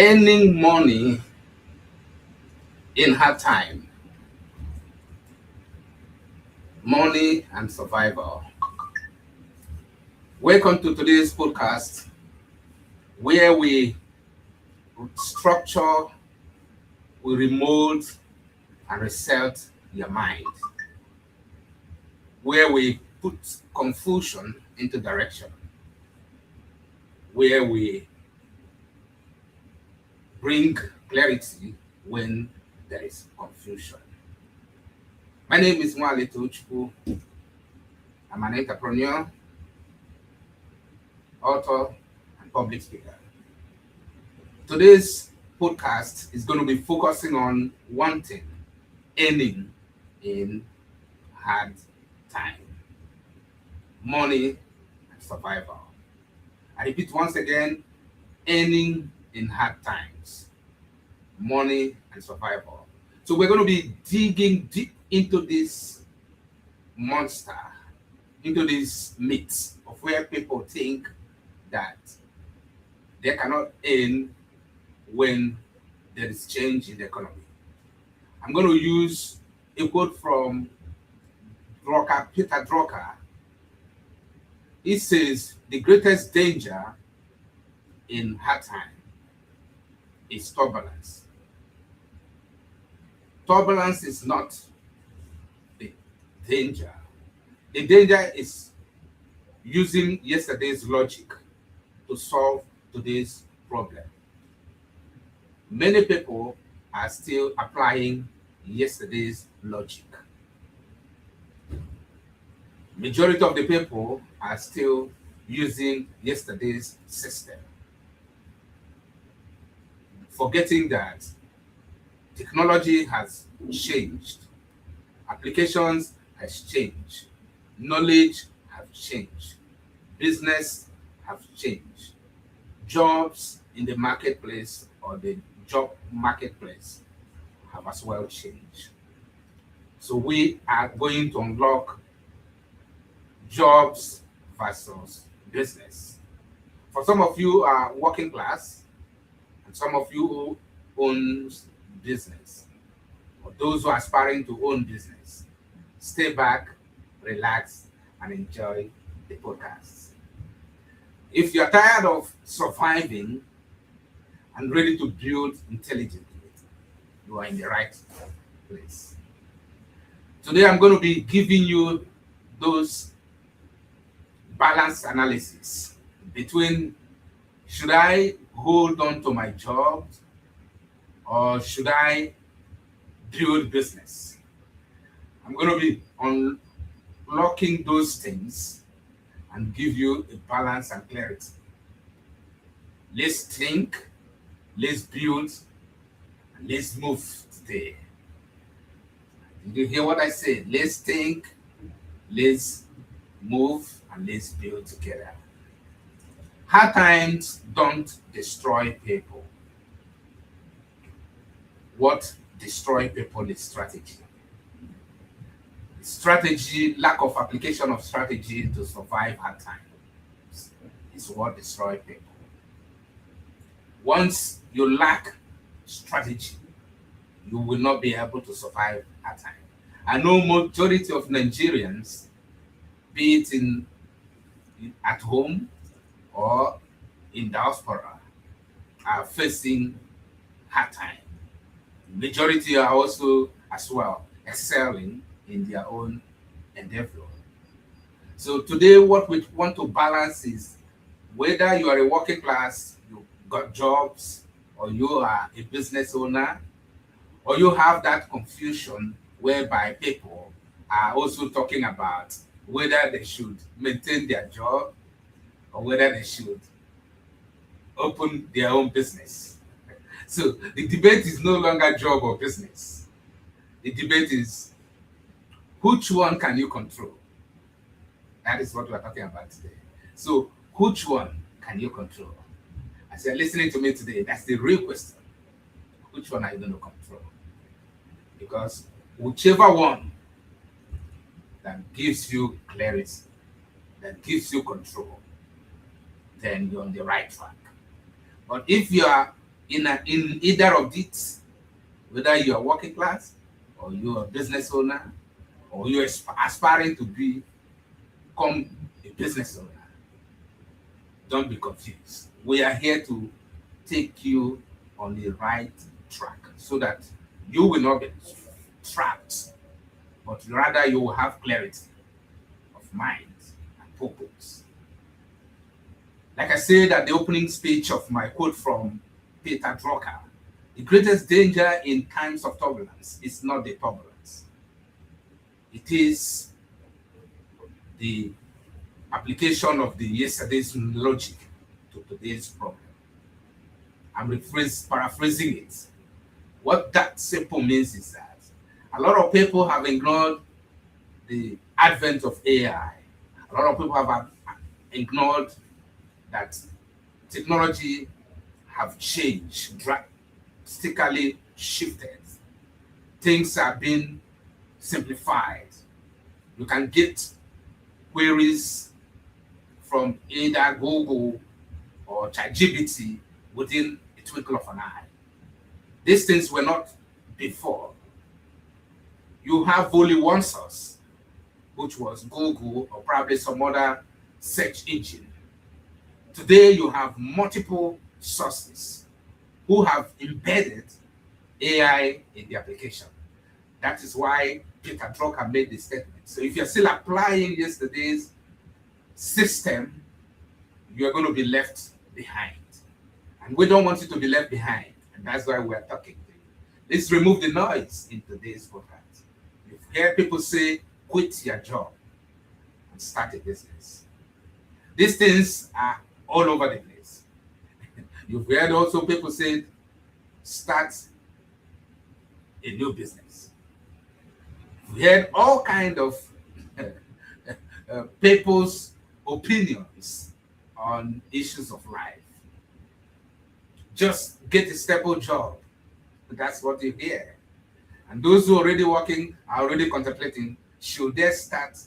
Earning money in hard time, money and survival. Welcome to today's podcast where we structure, we remold and reset your mind, where we put confusion into direction, where we bring clarity when there is confusion. My name is Nwali Tochukwu. I'm an entrepreneur, author, and public speaker. Today's podcast is going to be focusing on one thing: earning in hard time, money and survival. I repeat once again: earning in hard times, money and survival. So we're going to be digging deep into this monster, into this myth of where people think that they cannot earn when there is change in the economy. I'm going to use a quote from Drucker. He says, "The greatest danger in hard time is turbulence." Turbulence is not the danger. The danger is using yesterday's logic to solve today's problem. Many people are still applying yesterday's logic. Majority of the people are still using yesterday's system, forgetting that technology has changed, applications has changed, knowledge have changed, business have changed, jobs in the marketplace or the job marketplace have as well changed. So we are going to unlock jobs versus business. For some of you are working class, and some of you who own business, or those who are aspiring to own business. Stay back, relax, and enjoy the podcast. If you're tired of surviving and ready to build intelligently, you are in the right place. Today, I'm going to be giving you those balance analysis between should I hold on to my job or should I build business? I'm going to be unlocking those things and give you a balance and clarity. Let's think, let's build, and let's move today. Did you hear what I said? Let's think, let's move, and let's build together. Hard times don't destroy people. What destroys people is strategy. Strategy, lack of application of strategy to survive hard times is what destroys people. Once you lack strategy, you will not be able to survive hard time. I know majority of Nigerians, be it at home or in diaspora, are facing hard time. Majority are also as well excelling in their own endeavor. So today what we want to balance is whether you are a working class, you got jobs, or you are a business owner, or you have that confusion whereby people are also talking about whether they should maintain their job or whether they should open their own business. So the debate is no longer job or business. The debate is which one can you control? That is what we are talking about today. So which one can you control? As you're listening to me today, that's the real question. Which one are you going to control? Because whichever one that gives you clarity, that gives you control, then you're on the right track. But if you are in either of these, whether you are working class or you are a business owner or you are aspiring to become a business owner, don't be confused. We are here to take you on the right track so that you will not be trapped, but rather you will have clarity of mind and purpose. Like I said at the opening speech of my quote from Peter Drucker, the greatest danger in times of turbulence is not the turbulence. It is the application of the yesterday's logic to today's problem. I'm paraphrasing it. What that simple means is that a lot of people have ignored the advent of AI. A lot of people have ignored that technology have changed, drastically shifted. Things have been simplified. You can get queries from either Google or ChatGPT within a twinkle of an eye. These things were not before. You have only one source, which was Google or probably some other search engine. Today, you have multiple sources who have embedded AI in the application. That is why Peter Drucker made this statement. So if you're still applying yesterday's system, you're going to be left behind. And we don't want you to be left behind. And that's why we're talking to you. Let's remove the noise in today's podcast. You've heard people say, quit your job and start a business. These things are all over the place. You've heard also people say, start a new business. You've heard all kind of people's opinions on issues of life. Just get a stable job. That's what you hear. And those who are already working are already contemplating, should they start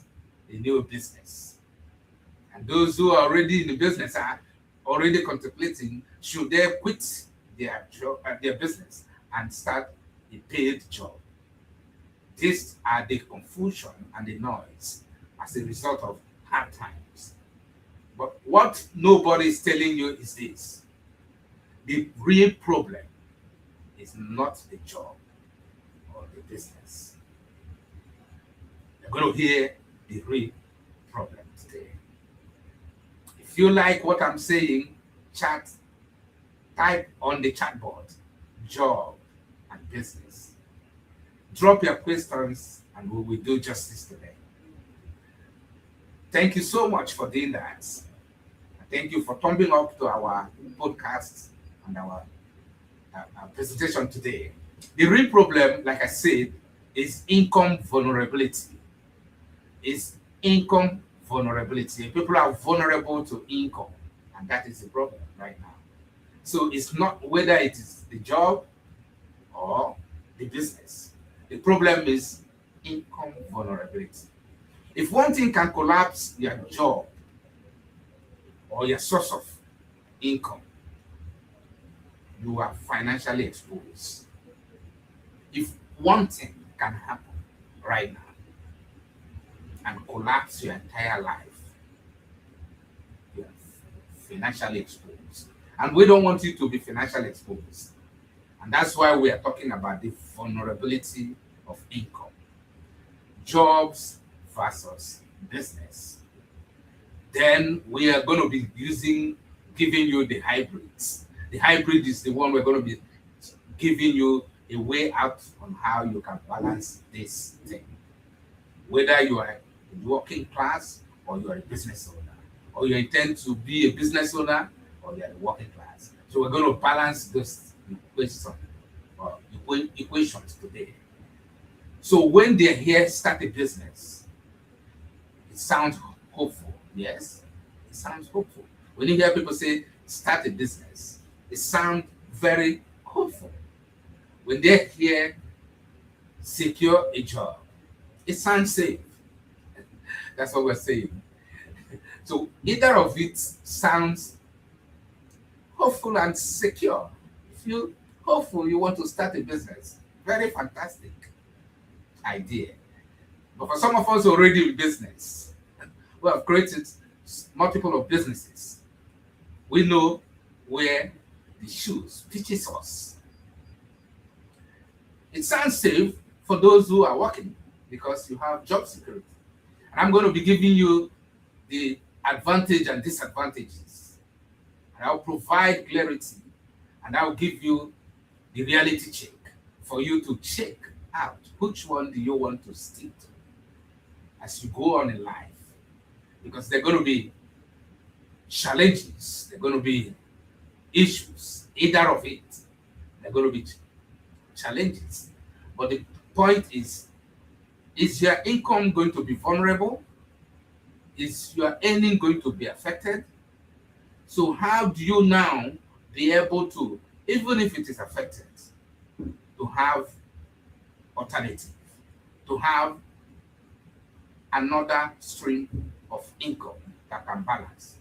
a new business? And those who are already in the business are already contemplating, should they quit their job, their business and start a paid job? These are the confusion and the noise as a result of hard times. But what nobody is telling you is this: the real problem is not the job or the business. You're going to hear the real problem today. If you like what I'm saying, type on the chat board, job and business. Drop your questions and we will do justice today. Thank you so much for doing that. Thank you for thumbing up to our podcast and our presentation today. The real problem, like I said, is income vulnerability. It's income vulnerability. People are vulnerable to income, and that is the problem right now. So it's not whether it is the job or the business. The problem is income vulnerability. If one thing can collapse your job or your source of income, you are financially exposed. If one thing can happen right now and collapse your entire life, you are financially exposed. And we don't want you to be financially exposed. And that's why we are talking about the vulnerability of income. Jobs versus business. Then we are going to be giving you the hybrids. The hybrid is the one we're going to be giving you a way out on how you can balance this thing. Whether you are a working class or you are a business owner, or you intend to be a business owner or you are a working class. So we're going to balance those equations today. So when they hear start a business, it sounds hopeful. Yes, it sounds hopeful. When you hear people say start a business, it sounds very hopeful. When they hear secure a job, it sounds safe. That's what we're saying. So either of it sounds hopeful and secure. you hopeful you want to start a business, very fantastic idea. But for some of us already in business, we have created multiple of businesses. We know where the shoes pitches us. It sounds safe for those who are working because you have job security. And I'm going to be giving you the advantage and disadvantages. And I'll provide clarity and I'll give you the reality check for you to check out which one do you want to stick to as you go on in life. Because there are going to be challenges, there are going to be issues, either of it. There are going to be challenges. But the point is your income going to be vulnerable? Is your earning going to be affected? So how do you now be able to, even if it is affected, to have alternative, to have another stream of income that can balance?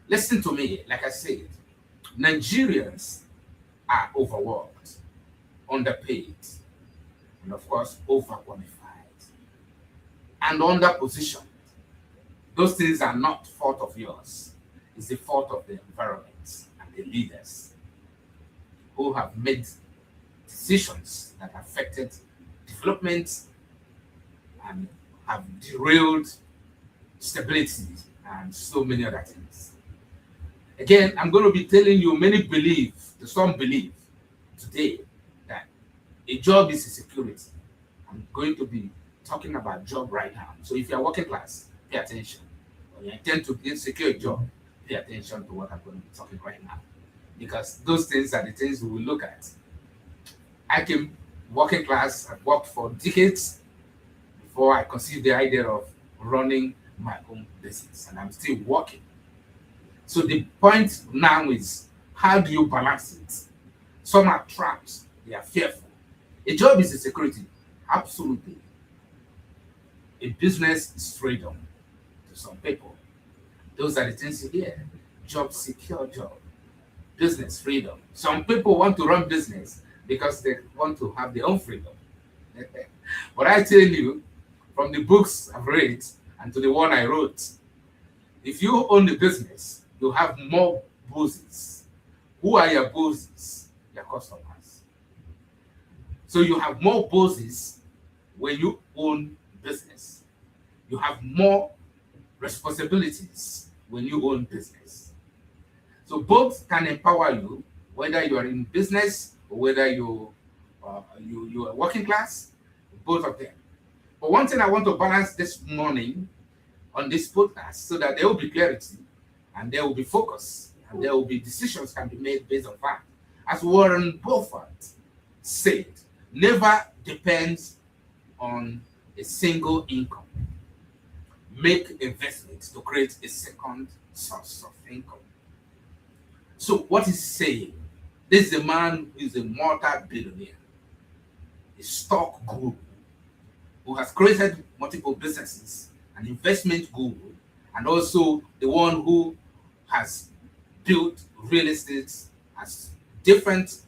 Listen to me, like I said, Nigerians are overworked, underpaid, and of course overqualified, and underpositioned. Those things are not fault of yours. It's the fault of the environment and the leaders who have made decisions that affected development and have derailed stability and so many other things. Again, I'm going to be telling you, some believe today that a job is a security. I'm going to be talking about job right now. So if you're working class, pay attention. When you intend to secure a job, pay attention to what I'm going to be talking right now. Because those things are the things we will look at. I came working class, I've worked for decades before I conceived the idea of running my own business, and I'm still working. So the point now is, how do you balance it? Some are trapped, they are fearful. A job is a security, absolutely. A business is freedom to some people. Those are the things you hear. Job, secure job. Business, freedom. Some people want to run business because they want to have their own freedom. But I tell you, from the books I've read and to the one I wrote, if you own the business, you have more bosses. Who are your bosses? Your customers. So you have more bosses when you own business. You have more responsibilities when you own business. So both can empower you, whether you are in business or whether you are working class, both of them. But one thing I want to balance this morning on this podcast so that there will be clarity and there will be focus and there will be decisions can be made based on fact. As Warren Buffett said, never depends on a single income. Make investments to create a second source of income. So what is saying? This is a man who is a multi-billionaire, a stock guru, who has created multiple businesses, an investment guru, and also the one who has built real estate, has different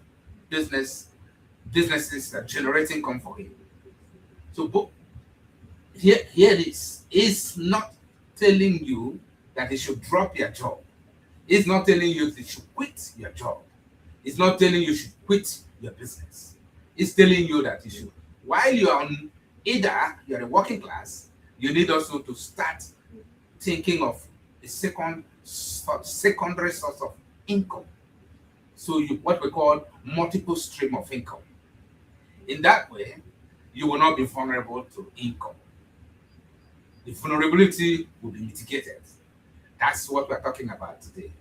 businesses that generate income for him. So here it is. He's not telling you that you should drop your job. He's not telling you that you should quit your job. He's not telling you should quit your business. He's telling you that you should, while you're on either you're a working class, you need also to start thinking of a secondary source of income. So what we call multiple stream of income. In that way, you will not be vulnerable to income. The vulnerability will be mitigated. That's what we're talking about today.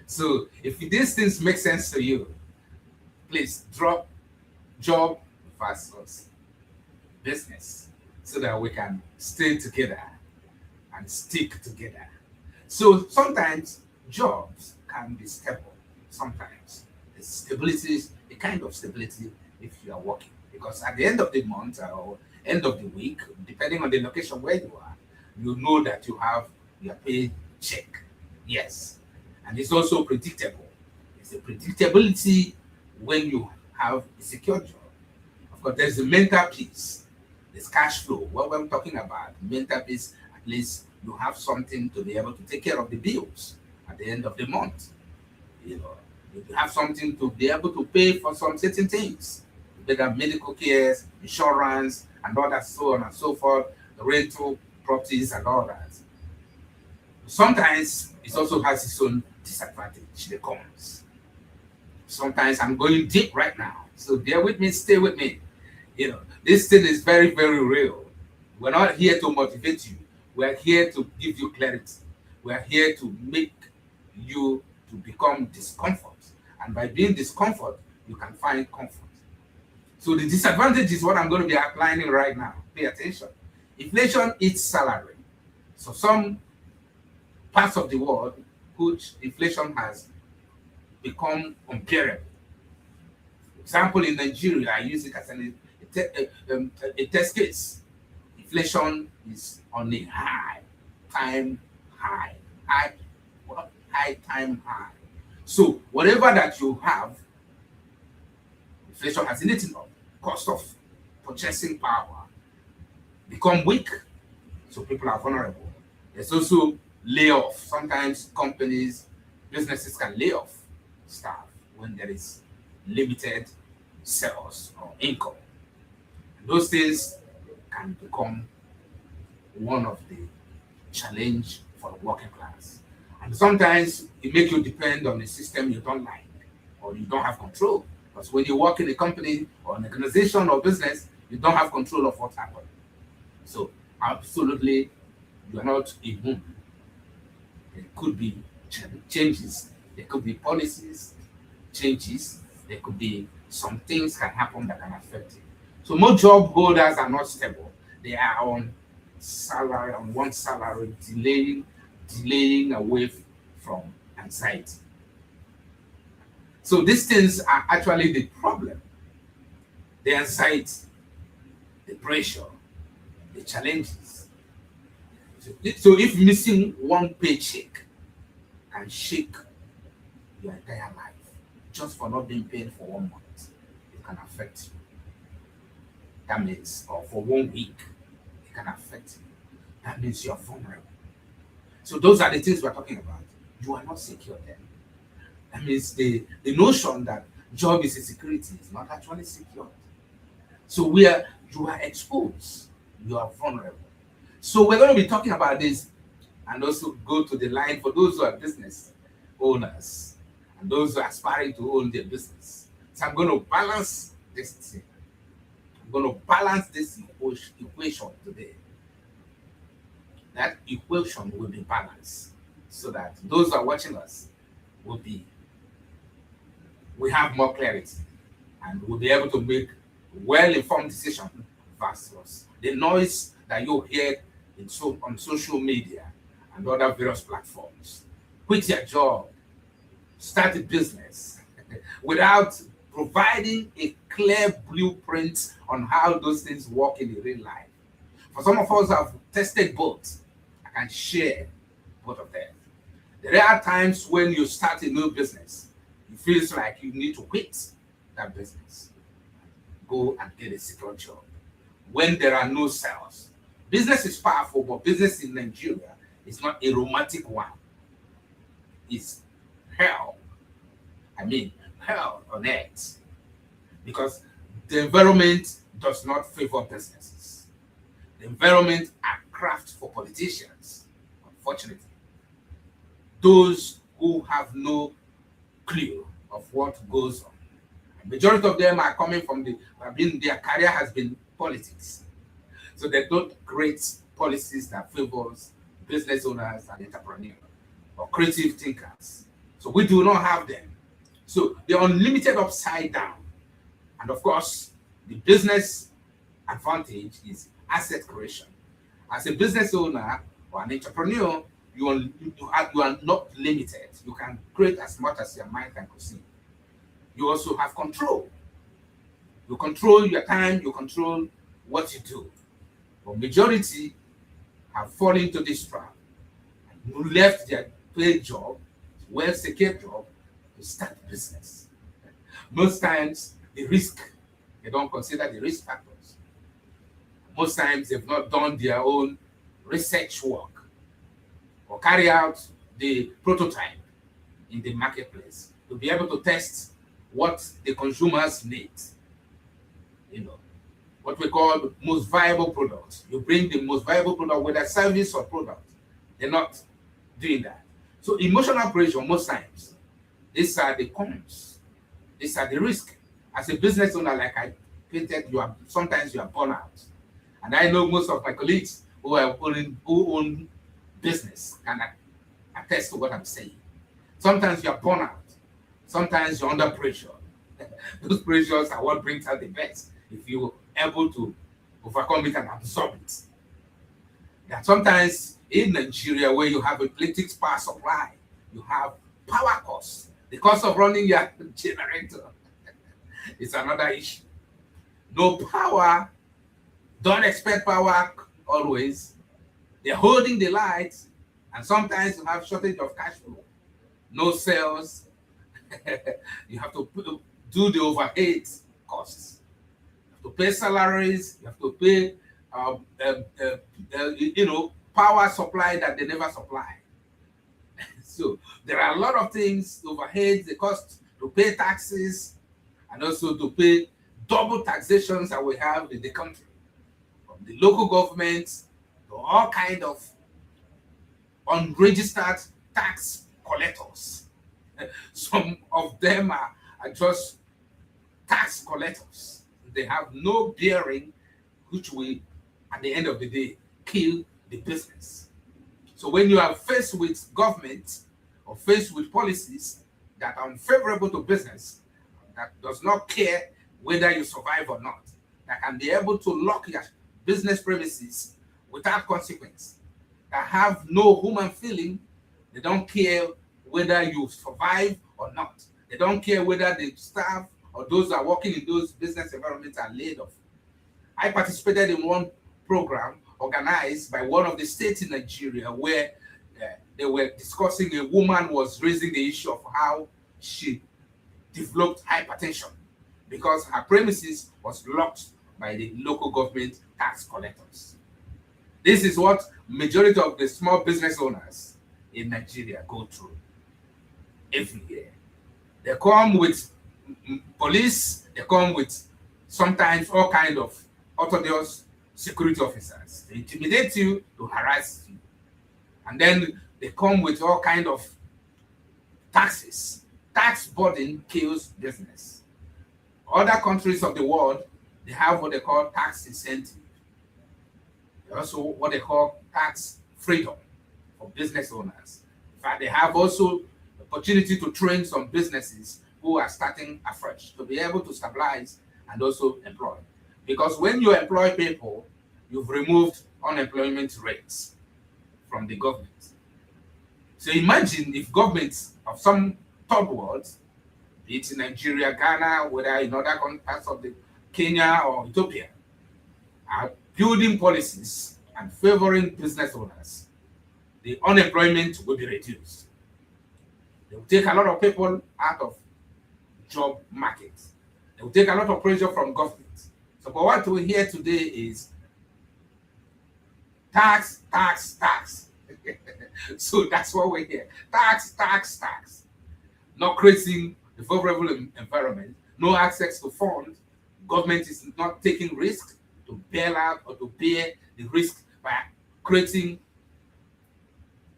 So if these things make sense to you, please drop job versus business so that we can stay together and stick together. So sometimes jobs can be stable. Sometimes the stability is a kind of stability if you are working. Because at the end of the month or end of the week, depending on the location where you are, you know that you have your paycheck. Yes. And it's also predictable. It's a predictability when you have a secure job. Of course, there's the mental peace, there's cash flow. What we're talking about, mental peace, at least you have something to be able to take care of the bills at the end of the month. You know, you have something to be able to pay for some certain things, whether medical care, insurance, and all that, so on and so forth, the rental properties and all that. Sometimes it also has its own disadvantage that comes. Sometimes I'm going deep right now, so bear with me, stay with me. You know, this thing is very, very real. We're not here to motivate you. We're here to give you clarity. We're here to make you to become discomfort. And by being discomfort, you can find comfort. So the disadvantage is what I'm going to be outlining right now. Pay attention. Inflation eats salary. So some parts of the world which inflation has become unbearable. For example, in Nigeria, I use it as a test case. Inflation is on a high time high. High time high. So whatever that you have, inflation has eaten up. Cost of purchasing power become weak, so people are vulnerable. There's also layoff. Sometimes companies, businesses can lay off staff when there is limited sales or income. And those things can become one of the challenge for the working class. And sometimes it makes you depend on a system you don't like or you don't have control. Because when you work in a company or an organization or business, you don't have control of what happened. So absolutely, you are not immune. There could be changes, there could be policies, changes, there could be some things can happen that can affect it. So most job holders are not stable. They are on salary, on one salary, delaying away from anxiety. So these things are actually the problem. The anxiety, the pressure, the challenges. So if missing one paycheck can shake your entire life just for not being paid for 1 month, it can affect you. That means, or for 1 week, it can affect you. That means you're vulnerable. So those are the things we're talking about. You are not secure then. That means the notion that job is a security is not actually secure. So you are exposed, you are vulnerable. So we're going to be talking about this and also go to the line for those who are business owners and those who are aspiring to own their business. So I'm going to balance this thing. I'm going to balance this equation today. That equation will be balanced so that those who are watching us we have more clarity and we'll be able to make well-informed decisions versus the noise that you hear on social media and other various platforms. Quit your job, start a business without providing a clear blueprint on how those things work in the real life. For some of us who have tested both, I can share both of them. There are times when you start a new business, it feels like you need to quit that business, go and get a secure job. When there are no sales, business is powerful, but business in Nigeria is not a romantic one. It's hell. I mean, hell on earth. Because the environment does not favor businesses. The environment are craft for politicians, unfortunately. Those who have no clue of what goes on. The majority of them are coming from their career has been politics. So they don't create policies that favors business owners and entrepreneurs or creative thinkers. So we do not have them. So they're unlimited upside down. And of course, the business advantage is asset creation. As a business owner or an entrepreneur, you are not limited. You can create as much as your mind can conceive. You also have control. You control your time, you control what you do. But majority have fallen into this trap and left their paid job, well-secured job, to start business. Most times, the risk, they don't consider the risk factors. Most times, they've not done their own research work or carry out the prototype in the marketplace to be able to test what the consumers need. You know, what we call most viable product. You bring the most viable product, whether service or product. They're not doing that. So emotional pressure, most times, these are the cons. These are the risks. As a business owner, like I painted, sometimes you are burnt out. And I know most of my colleagues who own business can attest to what I'm saying. Sometimes you are burnt out. Sometimes you're under pressure. Those pressures are what brings out the best if you're able to overcome it and absorb it. That sometimes in Nigeria, where you have a plenty power supply, you have power costs. The cost of running your generator is another issue. No power, don't expect power always. They're holding the lights, and sometimes you have shortage of cash flow. No sales. You have to do the overhead costs. You have to pay salaries. You have to pay, power supply that they never supply. So there are a lot of things, overheads, the cost to pay taxes, and also to pay double taxations that we have in the country, from the local governments to all kind of unregistered tax collectors. Some of them are just tax collectors. They have no bearing, which will, at the end of the day, kill the business. So when you are faced with government or faced with policies that are unfavorable to business, that does not care whether you survive or not, that can be able to lock your business premises without consequence, that have no human feeling, they don't care whether you survive or not. They don't care whether the staff or those who are working in those business environments are laid off. I participated in one program organized by one of the states in Nigeria where they were discussing, a woman was raising the issue of how she developed hypertension because her premises was locked by the local government tax collectors. This is what majority of the small business owners in Nigeria go through every year. They come with police, they come with sometimes all kind of orthodox security officers. They intimidate you, to harass you. And then they come with all kind of taxes. Tax burden kills business. Other countries of the world, they have what they call tax incentive. They also what they call tax freedom for business owners. In fact, they have also the opportunity to train some businesses who are starting afresh to be able to stabilize and also employ. Because when you employ people, you've removed unemployment rates from the government. So imagine if governments of some third world, be it in Nigeria, Ghana, whether in other parts of the Kenya or Ethiopia, are building policies and favoring business owners, the unemployment will be reduced. They will take a lot of people out of job market. They will take a lot of pressure from government. So but what we hear today is tax, tax, tax. So that's what we hear. Tax, tax, tax. Not creating the favorable environment, no access to funds. Government is not taking risk to bail out or to bear the risk by creating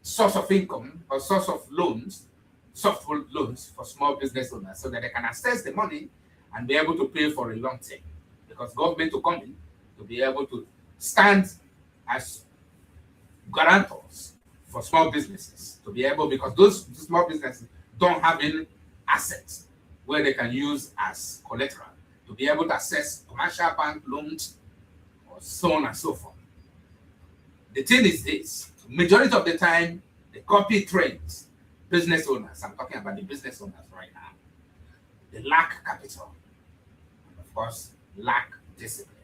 source of income or source of loans, soft loans for small business owners so that they can access the money and be able to pay for a long term. Because government will come in to be able to stand as guarantors for small businesses to be able, because those small businesses don't have any assets where they can use as collateral to be able to access commercial bank loans or so on and so forth. The thing is this, majority of the time, the copy trends, business owners, I'm talking about the business owners right now, they lack capital, and of course, lack discipline.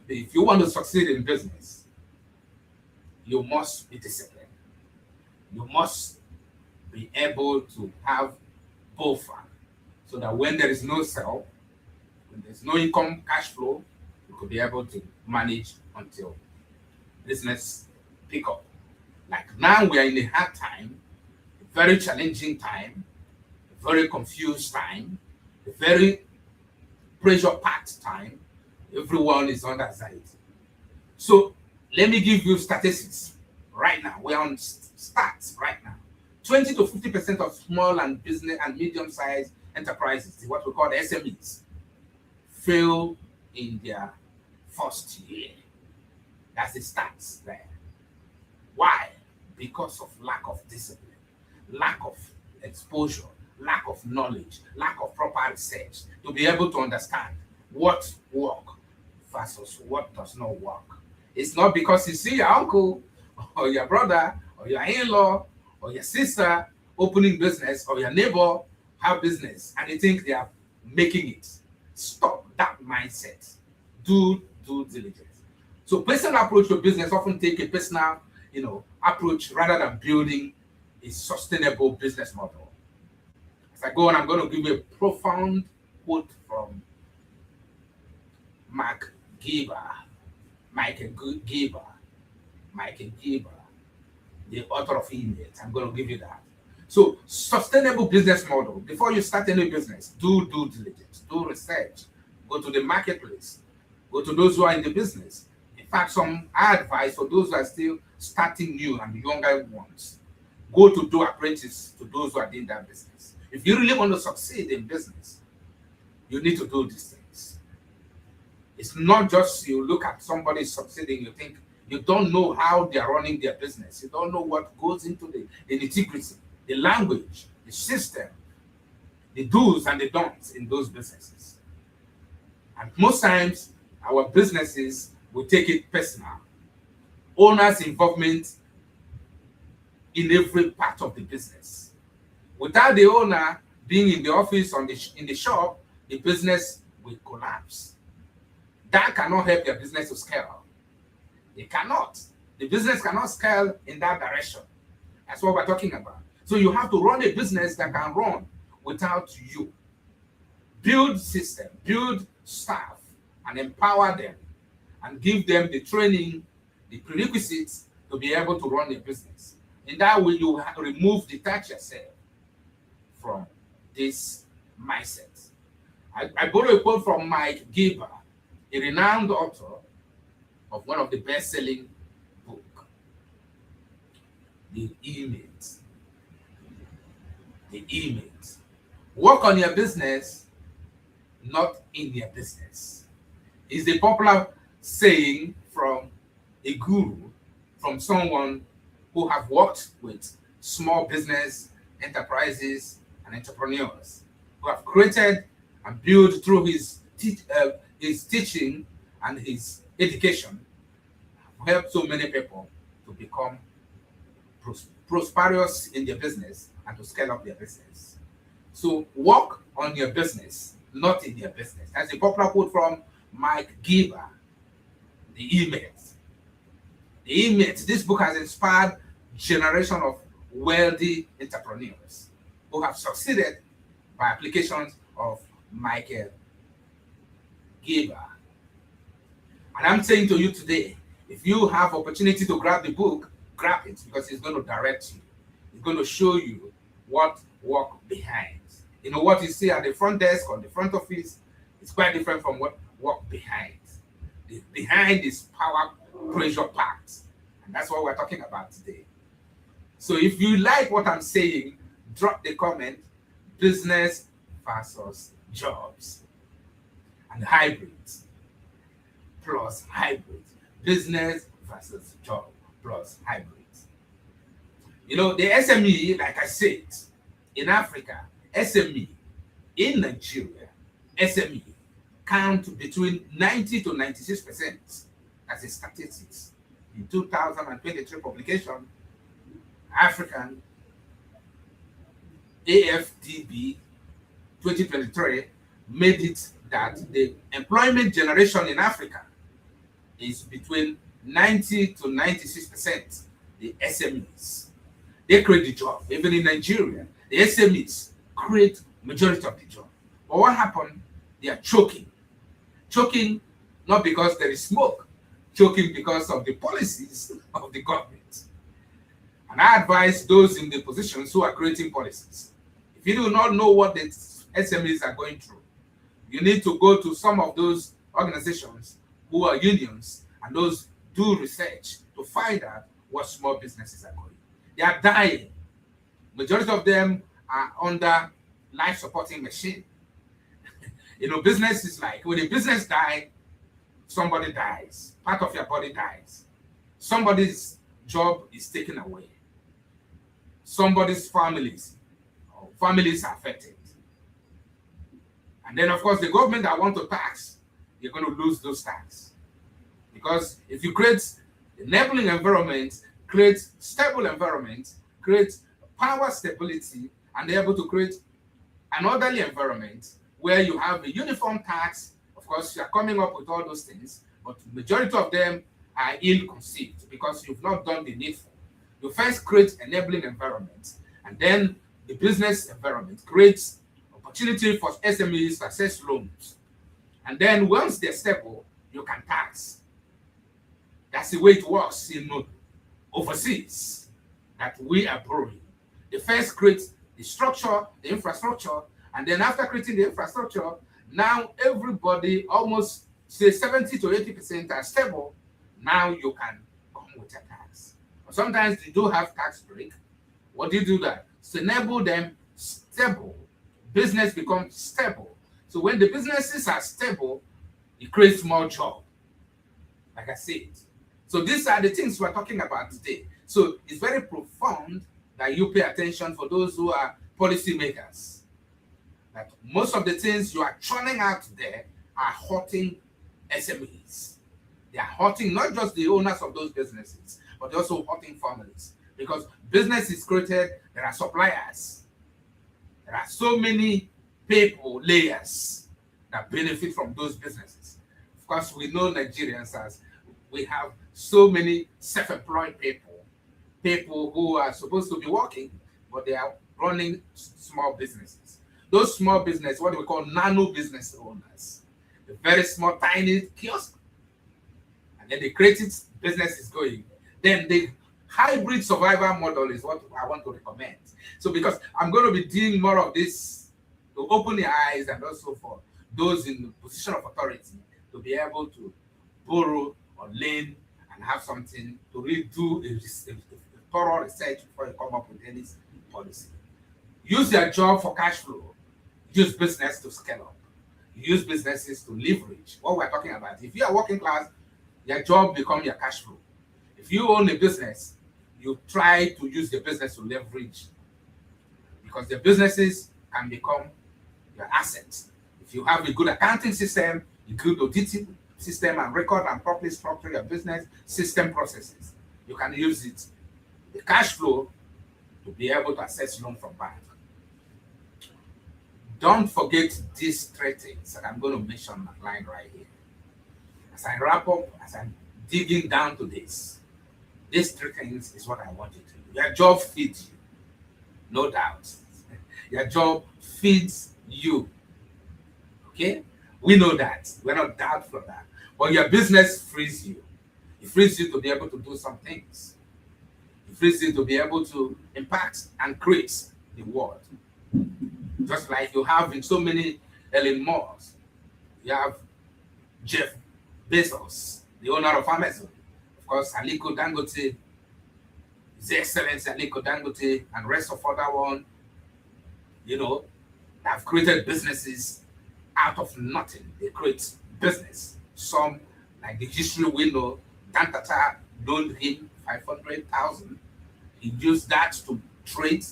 If you want to succeed in business, you must be disciplined. You must be able to have buffer so that when there is no sale, when there's no income, cash flow, you could be able to manage until business pick up. Like now we are in a hard time, a very challenging time, a very confused time, a very pressure-packed time. Everyone is under anxiety. So let me give you statistics right now. We're on stats right now. 20 to 50% of small and business and medium-sized enterprises, what we call the SMEs, fail in their first year. That's the stats there. Why? Because of lack of discipline, lack of exposure, lack of knowledge, lack of proper research to be able to understand what works versus what does not work. It's not because you see your uncle or your brother or your in-law or your sister opening business or your neighbor have business and you think they are making it. Stop that mindset. Do due diligence. So personal approach to business often take a personal, approach rather than building a sustainable business model. As I go on, I'm going to give you a profound quote from Michael Geber, the author of Emails. I'm going to give you that. So, sustainable business model. Before you start any business, do due diligence, do research, go to the marketplace, go to those who are in the business. In fact, some advice for those who are still starting new and the younger ones. Go to do apprentice to those who are doing that business. If you really want to succeed in business, you need to do these things. It's not just you look at somebody succeeding, you think you don't know how they are running their business. You don't know what goes into the nitty-gritty, the language, the system, the do's and the don'ts in those businesses. And most times, our businesses will take it personal. Owner's involvement in every part of the business. Without the owner being in the office, in the shop, the business will collapse. That cannot help their business to scale. It cannot. The business cannot scale in that direction. That's what we're talking about. So you have to run a business that can run without you. Build system, build staff, and empower them, and give them the training, the prerequisites to be able to run a business. In that way, you detach yourself from this mindset. I borrow a quote from Mike Geber, a renowned author of one of the best-selling books, The Emails. The Emails. Work on your business, not in your business. Is a popular saying from a guru, from someone who have worked with small business enterprises and entrepreneurs, who have created and built through his teaching and his education, helped so many people to become prosperous in their business and to scale up their business. So work on your business, not in your business. That's a popular quote from Mike Geber, The Emails. The Emails. This book has inspired a generation of wealthy entrepreneurs who have succeeded by applications of Michael Geber. And I'm saying to you today, if you have opportunity to grab the book, grab it, because it's going to direct you. It's going to show you what work behind. What you see at the front desk or the front office is quite different from what work behind. The behind is power, pressure packed. And that's what we're talking about today. So if you like what I'm saying, drop the comment, business versus jobs, and hybrids plus hybrids. Business versus job plus hybrids. The SME, like I said, in Africa, SME, in Nigeria, SME count between 90 to 96%. That's the statistics. In 2023 publication, African AFDB 2023 made it that the employment generation in Africa is between 90 to 96%. The SMEs, they create the job. Even in Nigeria, the SMEs create majority of the job. But what happened? They are choking. Choking not because there is smoke, choking because of the policies of the government. And I advise those in the positions who are creating policies. If you do not know what the SMEs are going through, you need to go to some of those organizations who are unions and those do research to find out what small businesses are going. They are dying. Majority of them are under life supporting machine. Business is like when a business dies, somebody dies. Part of your body dies. Somebody's job is taken away. Somebody's families are affected. And then, of course, the government that want to tax, you're going to lose those tax. Because if you create enabling environment, create stable environment, create power stability, and they're able to create an orderly environment where you have a uniform tax, of course, you're coming up with all those things, but the majority of them are ill-conceived because you've not done the needful. You first create enabling environment, and then the business environment creates opportunity for SMEs to access loans. And then once they're stable, you can tax. That's the way it works in overseas that we are borrowing. They first create the structure, the infrastructure, and then after creating the infrastructure, now everybody, almost say 70 to 80% are stable. Now you can come with a tax. But sometimes you do have tax break. What do you do that? To enable them stable. Business becomes stable. So when the businesses are stable, it creates more job. Like I said. So these are the things we're talking about today. So it's very profound that you pay attention for those who are policymakers. That most of the things you are churning out there are hurting SMEs. They are hurting not just the owners of those businesses, but also hurting families. Because business is created, there are suppliers. There are so many people, layers that benefit from those businesses. Of course, we know Nigerians as we have so many self-employed people who are supposed to be working, but they are running small businesses. Those small business, what we call nano business owners, a very small, tiny kiosk, and then the creative business is going. Then the hybrid survival model is what I want to recommend. So because I'm going to be doing more of this to open the eyes and also for those in the position of authority to be able to borrow or lend and have something to really do a thorough research before you come up with any policy. Use your job for cash flow. Use business to scale up. Use businesses to leverage. What we're talking about. If you are working class, your job becomes your cash flow. If you own a business, you try to use the business to leverage because the businesses can become your assets. If you have a good accounting system, a good auditing system and record and properly structure your business system processes, you can use it, the cash flow, to be able to access loan from bank. Don't forget these three things that I'm going to mention on my line right here. As I wrap up, as I'm digging down to this, these three things is what I want you to do. Your job feeds you, no doubt. Your job feeds you. Okay? We know that. We're not doubtful of that. But your business frees you. It frees you to be able to do some things. It frees you to be able to impact and create the world. Just like you have in so many Elon Musk. You have Jeff Bezos, the owner of Amazon. Of course, Aliko Dangote, His Excellency Aliko Dangote, and rest of other one, have created businesses out of nothing. They create business. Some, like the history we know, Dantata loaned him 500,000. He used that to trade,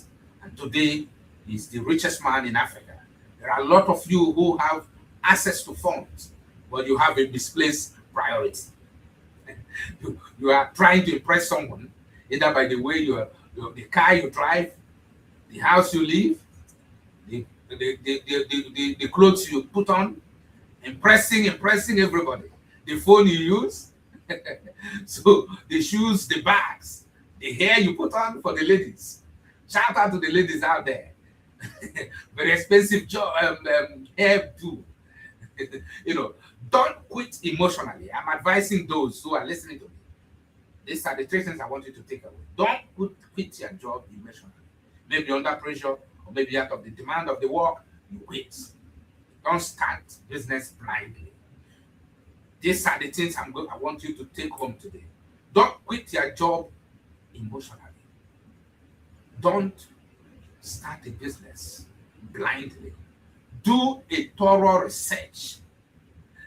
and today he's the richest man in Africa. There are a lot of you who have access to funds, but you have a misplaced priority. You are trying to impress someone, either by the way the car you drive, the house you live, the clothes you put on, impressing everybody. The phone you use, so the shoes, the bags, the hair you put on for the ladies. Shout out to the ladies out there. very expensive job, hairdo. Don't quit emotionally. I'm advising those who are listening to me. These are the three things I want you to take away. Don't quit your job emotionally. Maybe under pressure, or maybe out of the demand of the work, you quit. Don't start business blindly. These are the things I want you to take home today. Don't quit your job emotionally. Don't start a business blindly. Do a thorough research.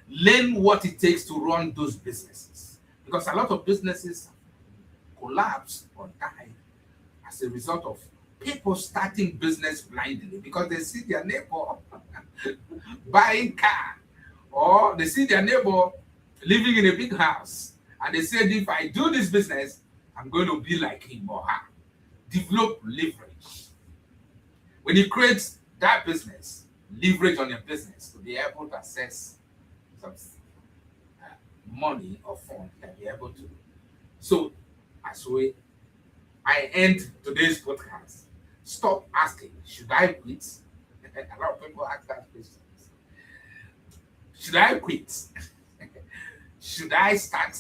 Learn what it takes to run those businesses. Because a lot of businesses collapse or die as a result of people starting business blindly because they see their neighbor buying car, or they see their neighbor living in a big house, and they said, if I do this business, I'm going to be like him or her. Develop leverage. When you create that business, leverage on your business to be able to access some money or fund that be able to. So, as I end today's podcast, stop asking, should I quit? A lot of people ask that question. Should I quit? Should I start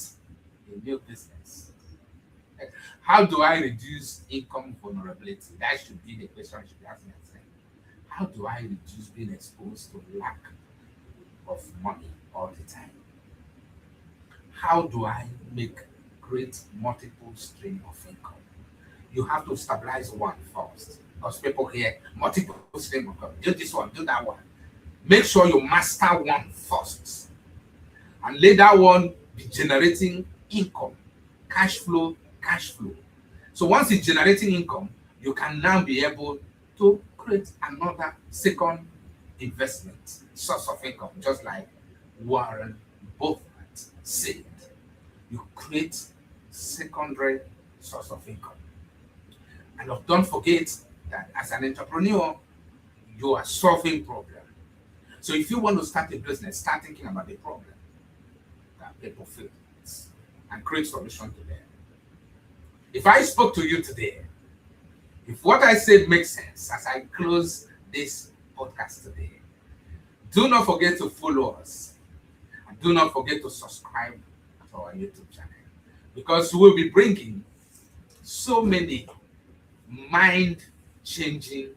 a new business? How do I reduce income vulnerability? That should be the question I should be asking myself. How do I reduce being exposed to lack of money all the time? How do I create multiple stream of income? You have to stabilize one first. Because people hear multiple stream of income. Do this one, do that one. Make sure you master one first. And let that one be generating income. Cash flow. So once it's generating income, you can now be able to create another second investment source of income, just like Warren Buffett said. You create secondary source of income. And don't forget that as an entrepreneur, you are solving problems. So if you want to start a business, start thinking about the problem that people face and create solutions to them. If I spoke to you today, if what I said makes sense as I close this podcast today, do not forget to follow us. And do not forget to subscribe to our YouTube channel. Because we'll be bringing so many mind-changing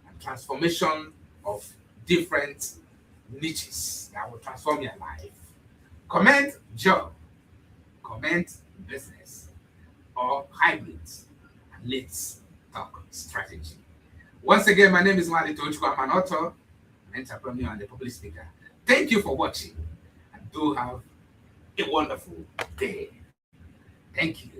and transformation of different niches that will transform your life. Comment job, comment business, or hybrids, and let's talk strategy. Once again, my name is Nwali Tochukwu. I'm an author, an entrepreneur, and a public speaker. Thank you for watching, and do have a wonderful day. Thank you.